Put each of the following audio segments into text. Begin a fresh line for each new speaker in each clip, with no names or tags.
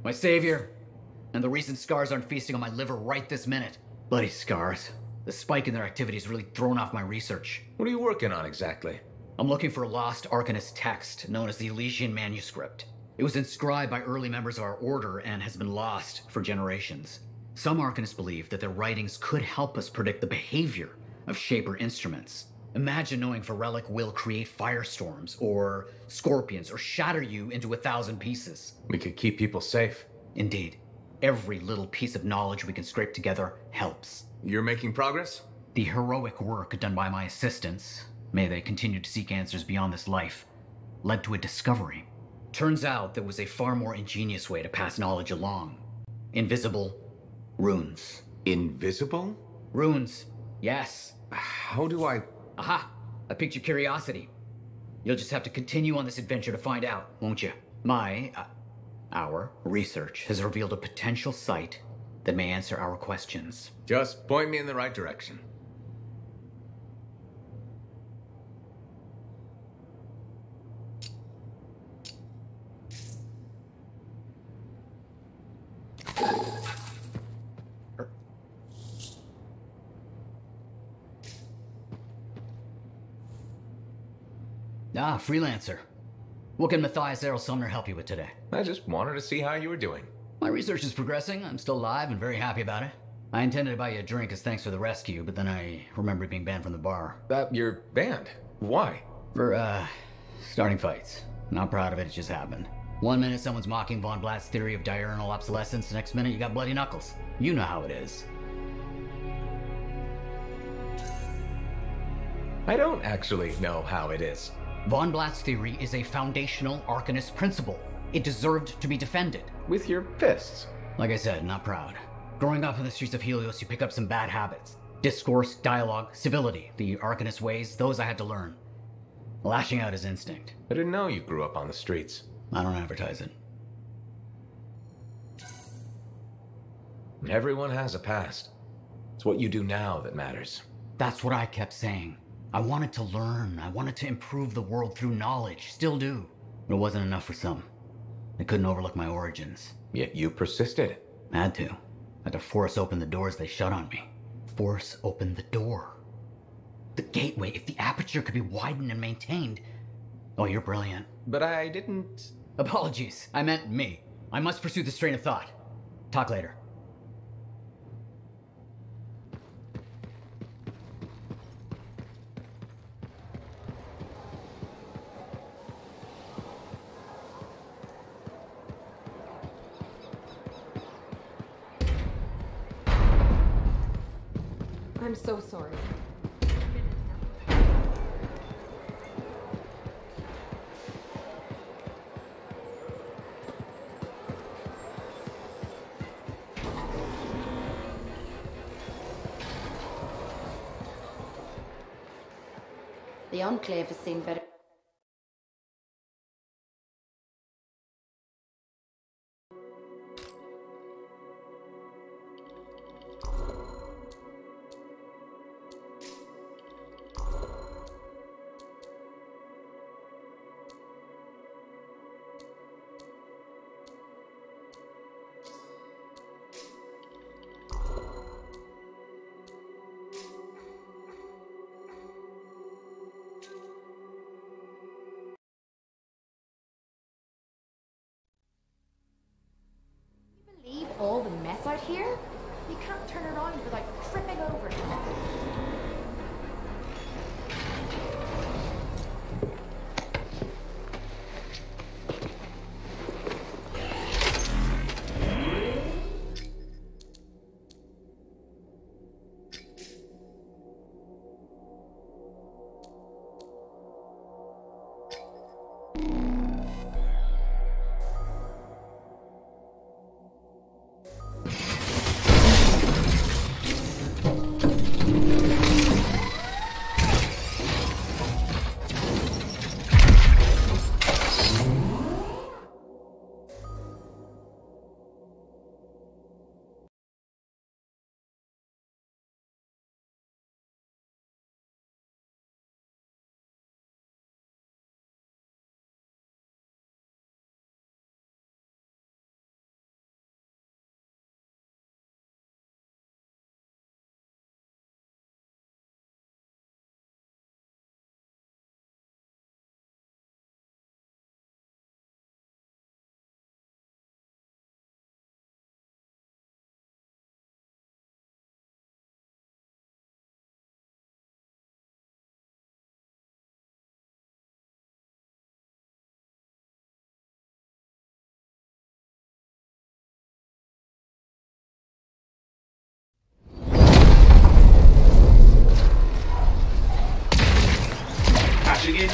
My savior. And the reason scars aren't feasting on my liver right this minute. Bloody scars. The spike in their activity has really thrown off my research.
What are you working on exactly?
I'm looking for a lost Arcanist text known as the Elysian Manuscript. It was inscribed by early members of our order and has been lost for generations. Some Arcanists believe that their writings could help us predict the behavior of Shaper instruments. Imagine knowing if a relic will create firestorms, or scorpions, or shatter you into 1,000 pieces.
We could keep people safe.
Indeed. Every little piece of knowledge we can scrape together helps.
You're making progress?
The heroic work done by my assistants, may they continue to seek answers beyond this life, led to a discovery. Turns out there was a far more ingenious way to pass knowledge along. Invisible runes.
Invisible?
Runes, yes.
How do I...
Aha! I piqued your curiosity. You'll just have to continue on this adventure to find out, won't you? Our research has revealed a potential site that may answer our questions.
Just point me in the right direction.
Freelancer. What can Matthias Errol Sumner help you with today?
I just wanted to see how you were doing.
My research is progressing. I'm still alive and very happy about it. I intended to buy you a drink as thanks for the rescue, but then I remembered being banned from the bar.
You're banned? Why?
For, starting fights. Not proud of it, it just happened. 1 minute someone's mocking Von Blatt's theory of diurnal obsolescence, next minute you got bloody knuckles. You know how it is.
I don't actually know how it is.
Von Blatt's theory is a foundational Arcanist principle. It deserved to be defended.
With your fists.
Like I said, not proud. Growing up in the streets of Helios, you pick up some bad habits. Discourse, dialogue, civility. The Arcanist ways, those I had to learn. Lashing out is instinct.
I didn't know you grew up on the streets.
I don't advertise it.
Everyone has a past. It's what you do now that matters.
That's what I kept saying. I wanted to learn. I wanted to improve the world through knowledge. Still do. But it wasn't enough for some. They couldn't overlook my origins.
Yet you persisted.
Had to. Had to force open the doors they shut on me. Force open the door. The gateway, if the aperture could be widened and maintained. Oh, you're brilliant.
But I didn't...
Apologies. I meant me. I must pursue this train of thought. Talk later.
I'm so sorry.
The Enclave has seen better. Leave all the mess out here? You can't turn it on without tripping over it.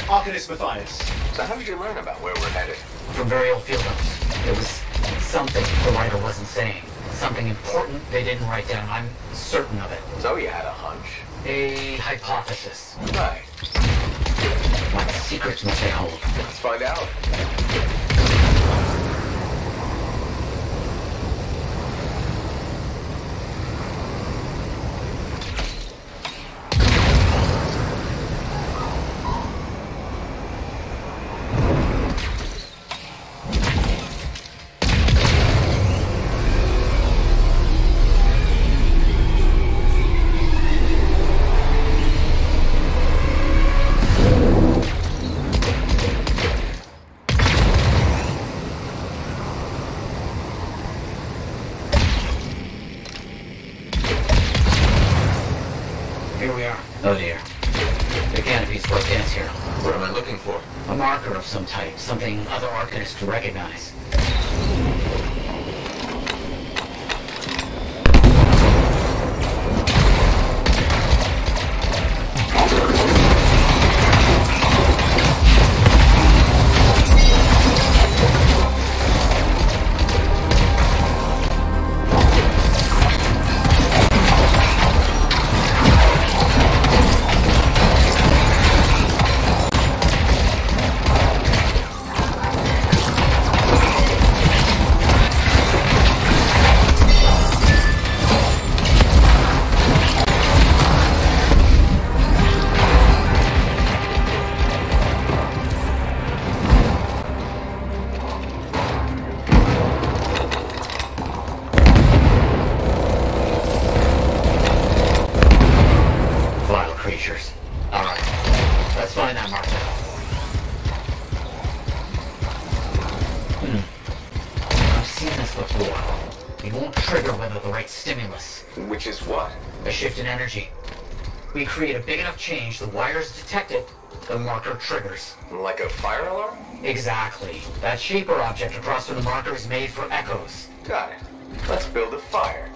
Arcanist Matthias.
So how did you learn about where we're headed?
From very old field notes. It was something the writer wasn't saying. Something important they didn't write down. I'm certain of it.
So you had a hunch.
A hypothesis.
Right.
What secrets must they hold?
Let's find out.
Here we are. Oh dear. The canopy's supposed to dance here.
What am I looking for?
A marker of some type. Something other Arcanists would recognize. Creatures. Alright. Let's find that marker. I've seen this before. It won't trigger whether the right stimulus.
Which is what?
A shift in energy. We create a big enough change, the wires detect it, the marker triggers.
Like a fire alarm?
Exactly. That shape or object across from the marker is made for echoes.
Got it. Let's build a fire.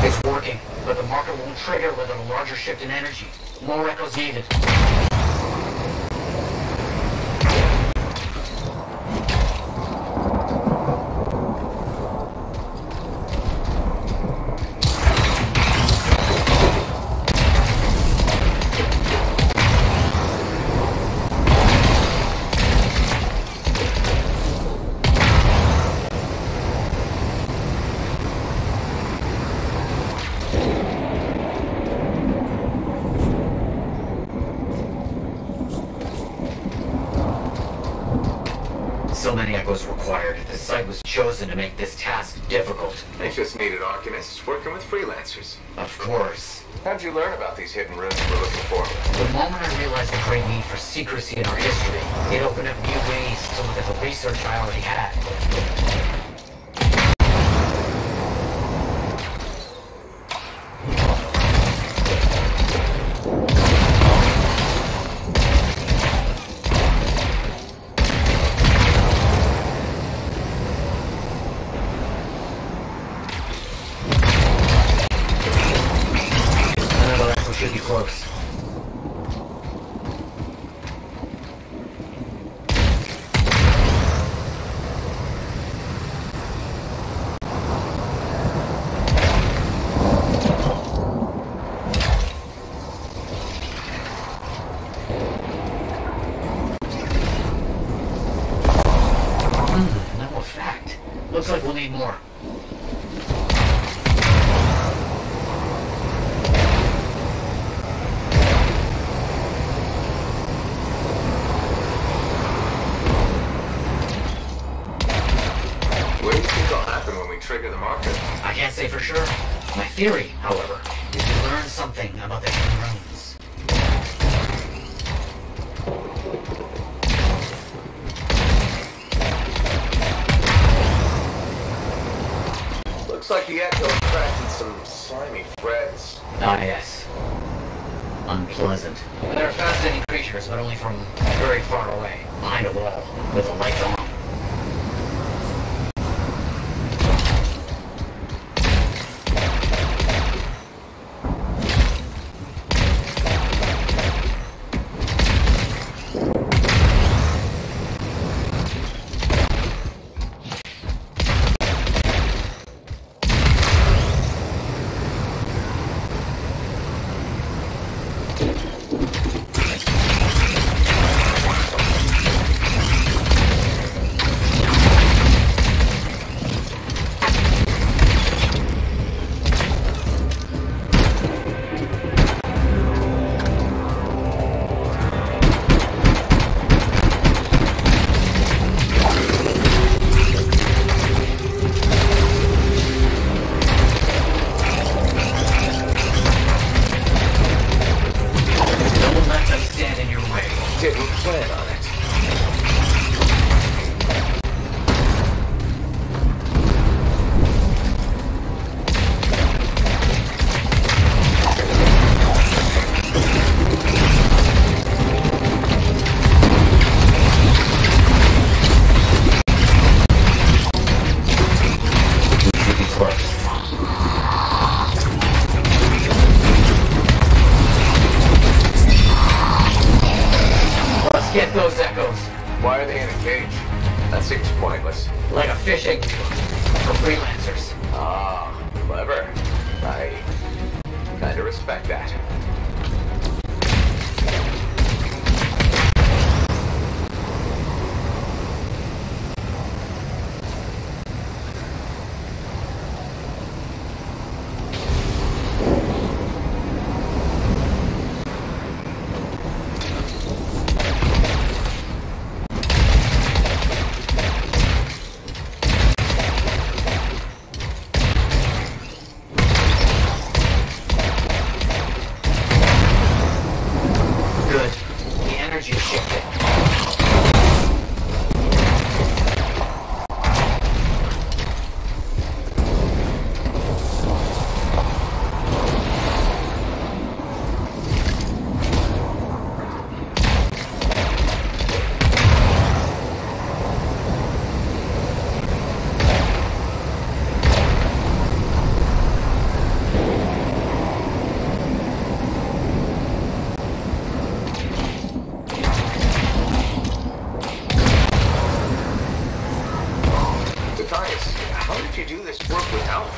It's working, but the marker won't trigger without a larger shift in energy. More echoes needed. So many echoes required. The site was chosen to make this task difficult. They just needed Arcanists working with freelancers.
Of course.
How'd you learn about these hidden rooms we're looking for?
The moment I realized the great need for secrecy in our history, it opened up new ways to look at the research I already had. Another echo should be close. No effect. Looks like we'll need more. sure. My theory, however, is to learn something about the hidden rooms.
Looks like the Echo attracted some slimy threads.
Ah, yes. Unpleasant. They're fascinating creatures, but only from very far away, behind a wall, with the lights on. Get those echoes.
Why are they in a cage? That seems pointless.
Like a fishing tour for freelancers.
Ah, clever. I kinda respect that.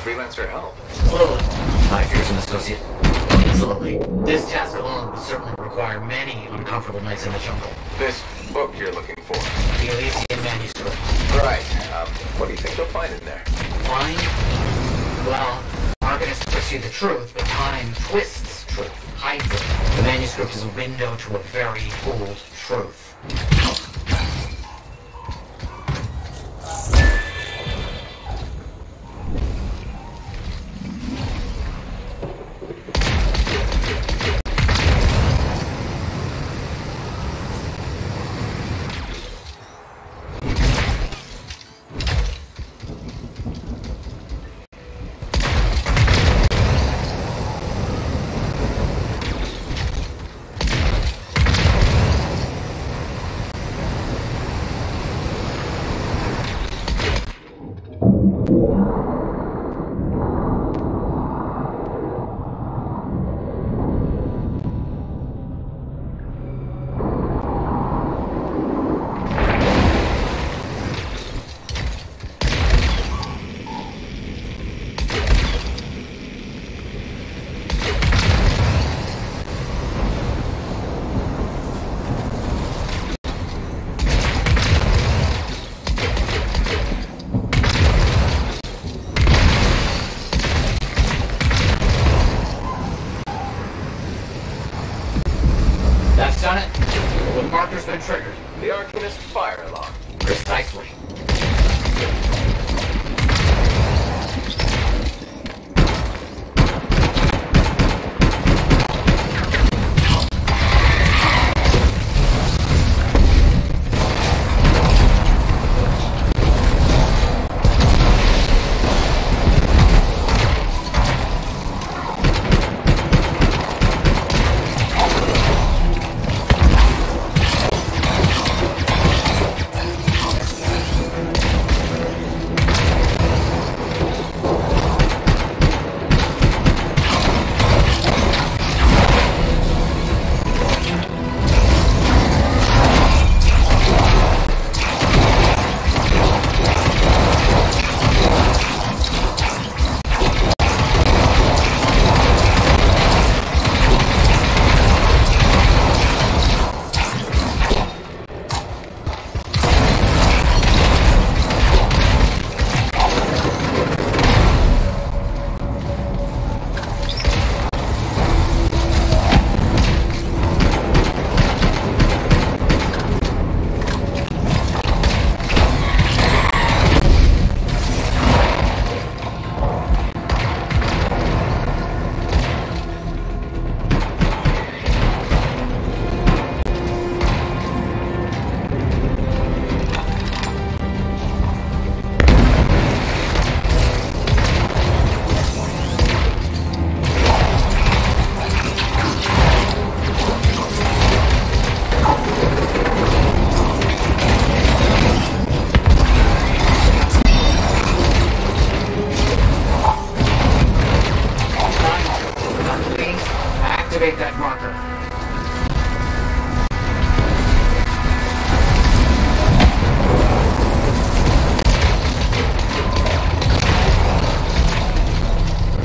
Freelancer help.
Slowly. 5 years an associate. Slowly. This task alone would certainly require many uncomfortable nights in the jungle.
This book you're looking for?
The Elysian manuscript.
Right. What do you think you'll find in there?
Find? Well, Arcanists pursue the truth, but time twists truth, hides it. The manuscript is a window to a very old truth. That's done it. The marker's been triggered.
The Arcanist fire alarm.
Precisely.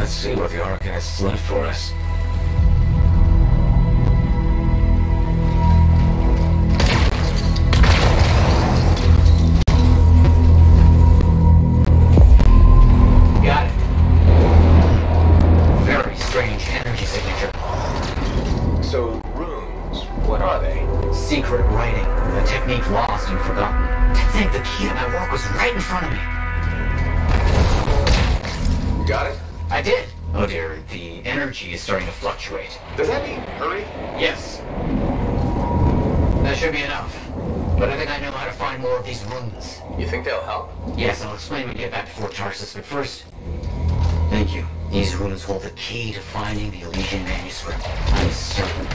Let's see what the Arcanists left for us.
Got it. Very strange energy signature.
So, runes, what are they?
Secret writing, a technique lost and forgotten. To think the key to my work was right in front of me.
You got it?
I did. Oh dear, the energy is starting to fluctuate.
Does that mean hurry?
Yes. That should be enough. But I think I know how to find more of these runes.
You think they'll help?
Yes, I'll explain when we get back to Fort Tarsus, but first... Thank you. These runes hold the key to finding the Elysian manuscript. I'm certain.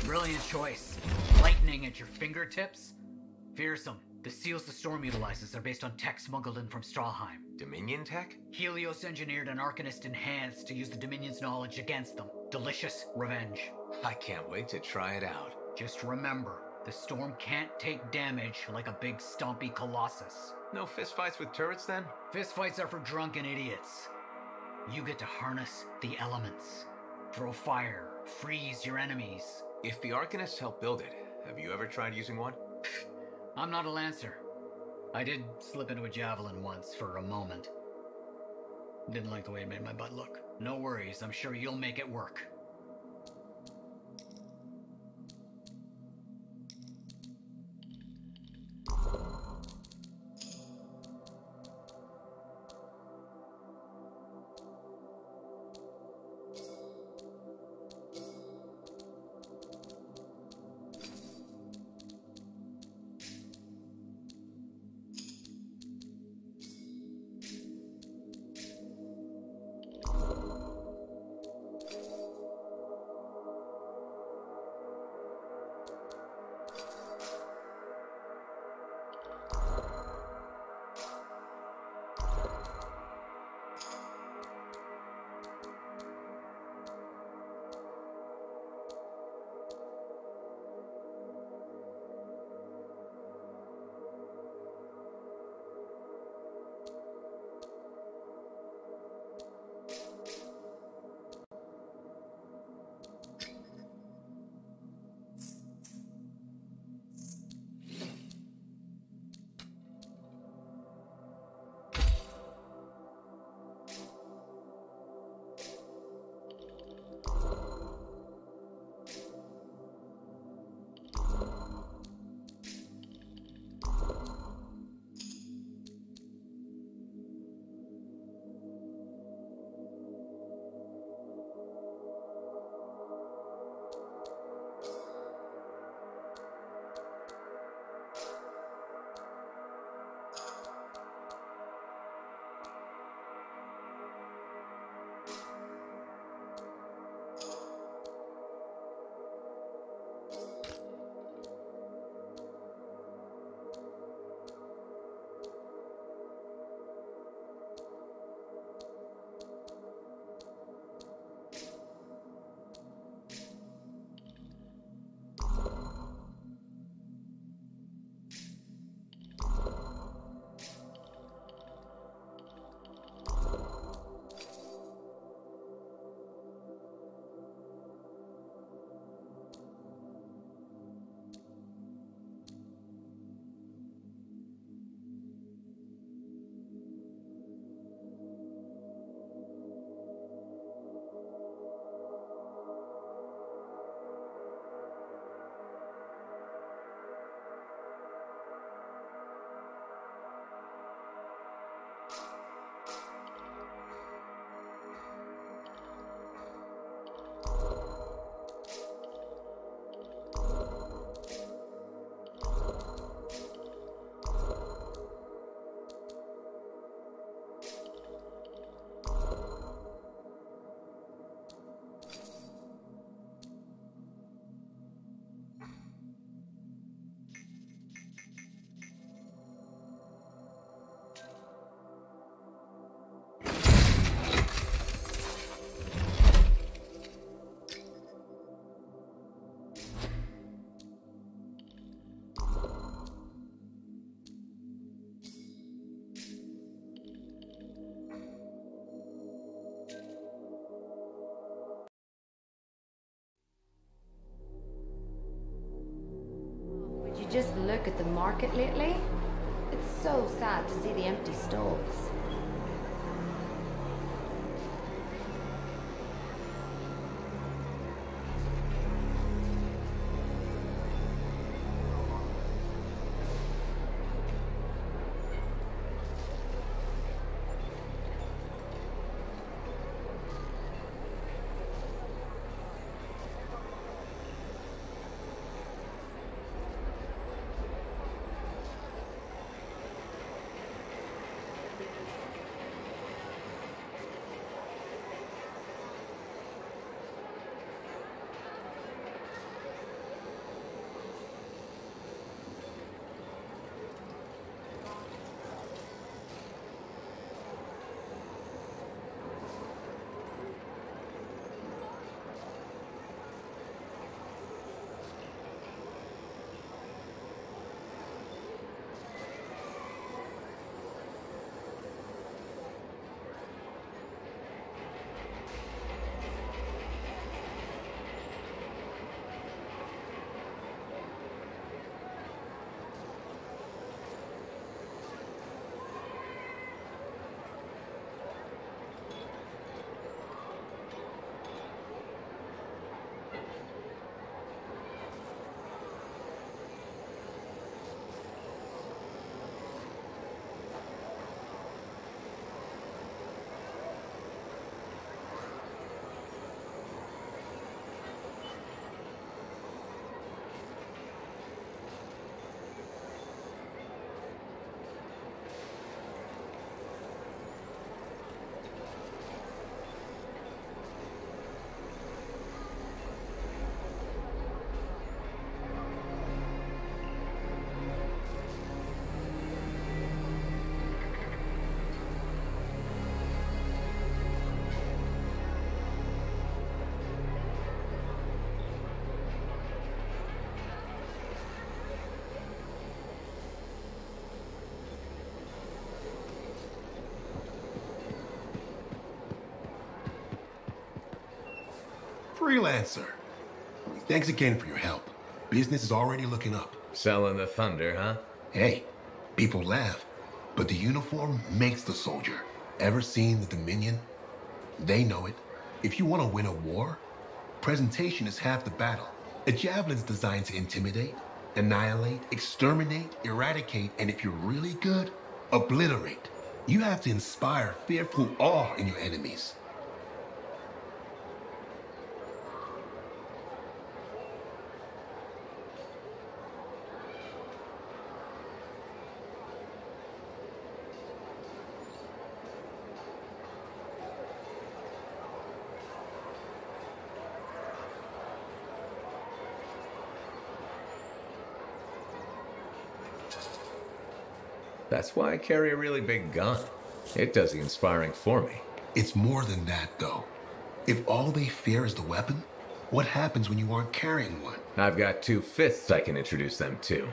Brilliant choice. Lightning at your fingertips? Fearsome. The seals the storm utilizes are based on tech smuggled in from Strawheim.
Dominion tech?
Helios engineered an Arcanist enhanced to use the Dominion's knowledge against them. Delicious revenge.
I can't wait to try it out.
Just remember, the storm can't take damage like a big stompy colossus.
No fistfights with turrets then?
Fistfights are for drunken idiots. You get to harness the elements. Throw fire, freeze your enemies.
If the Arcanists help build it, have you ever tried using one?
I'm not a lancer. I did slip into a javelin once for a moment. Didn't like the way it made my butt look. No worries, I'm sure you'll make it work.
look at the market lately? It's so sad to see the empty stalls.
Freelancer. Thanks again for your help. Business is already looking up.
Selling the thunder, huh?
Hey, people laugh, but the uniform makes the soldier. Ever seen the Dominion? They know it. If you want to win a war, presentation is half the battle. A javelin's designed to intimidate, annihilate, exterminate, eradicate, and if you're really good, obliterate. You have to inspire fearful awe in your enemies.
That's why I carry a really big gun. It does the inspiring for me.
It's more than that, though. If all they fear is the weapon, what happens when you aren't carrying one?
I've got 2 fists I can introduce them to.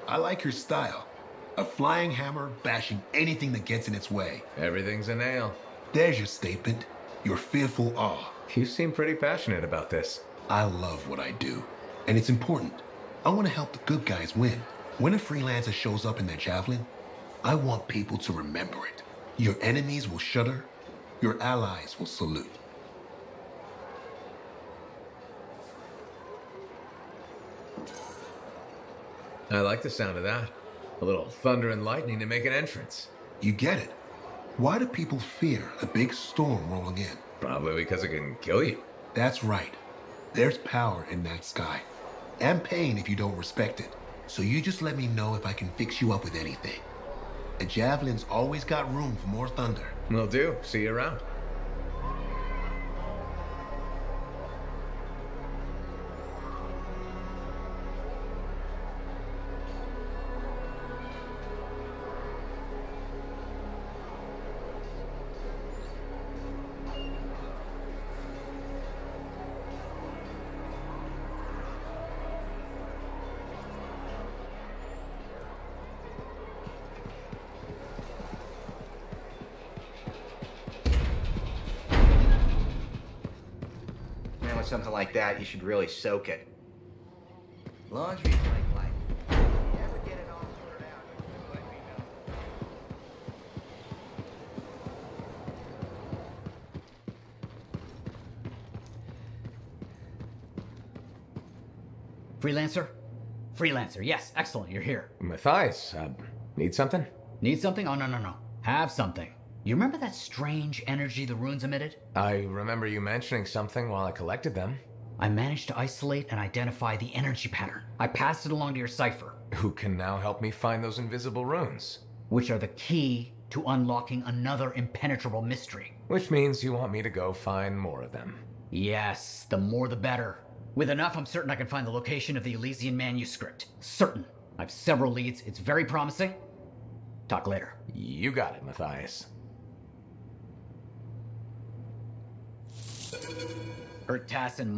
I like your style. A flying hammer bashing anything that gets in its way.
Everything's a nail.
There's your statement. Your fearful awe.
You seem pretty passionate about this.
I love what I do, and it's important. I want to help the good guys win. When a freelancer shows up in their javelin, I want people to remember it. Your enemies will shudder, your allies will salute.
I like the sound of that. A little thunder and lightning to make an entrance.
You get it. Why do people fear a big storm rolling in?
Probably because it can kill you.
That's right. There's power in that sky. And pain if you don't respect it. So you just let me know if I can fix you up with anything. A javelin's always got room for more thunder.
Will do. See you around.
Something like that, you should really soak it. Laundry's like life.
Freelancer? Freelancer, yes, excellent, you're here.
Matthias, need something?
Need something? Oh, no. Have something. You remember that strange energy the runes emitted?
I remember you mentioning something while I collected them.
I managed to isolate and identify the energy pattern. I passed it along to your cipher.
Who can now help me find those invisible runes?
Which are the key to unlocking another impenetrable mystery.
Which means you want me to go find more of them.
Yes, the more the better. With enough, I'm certain I can find the location of the Elysian manuscript. Certain. I have several leads. It's very promising. Talk later.
You got it, Matthias.
Ertas and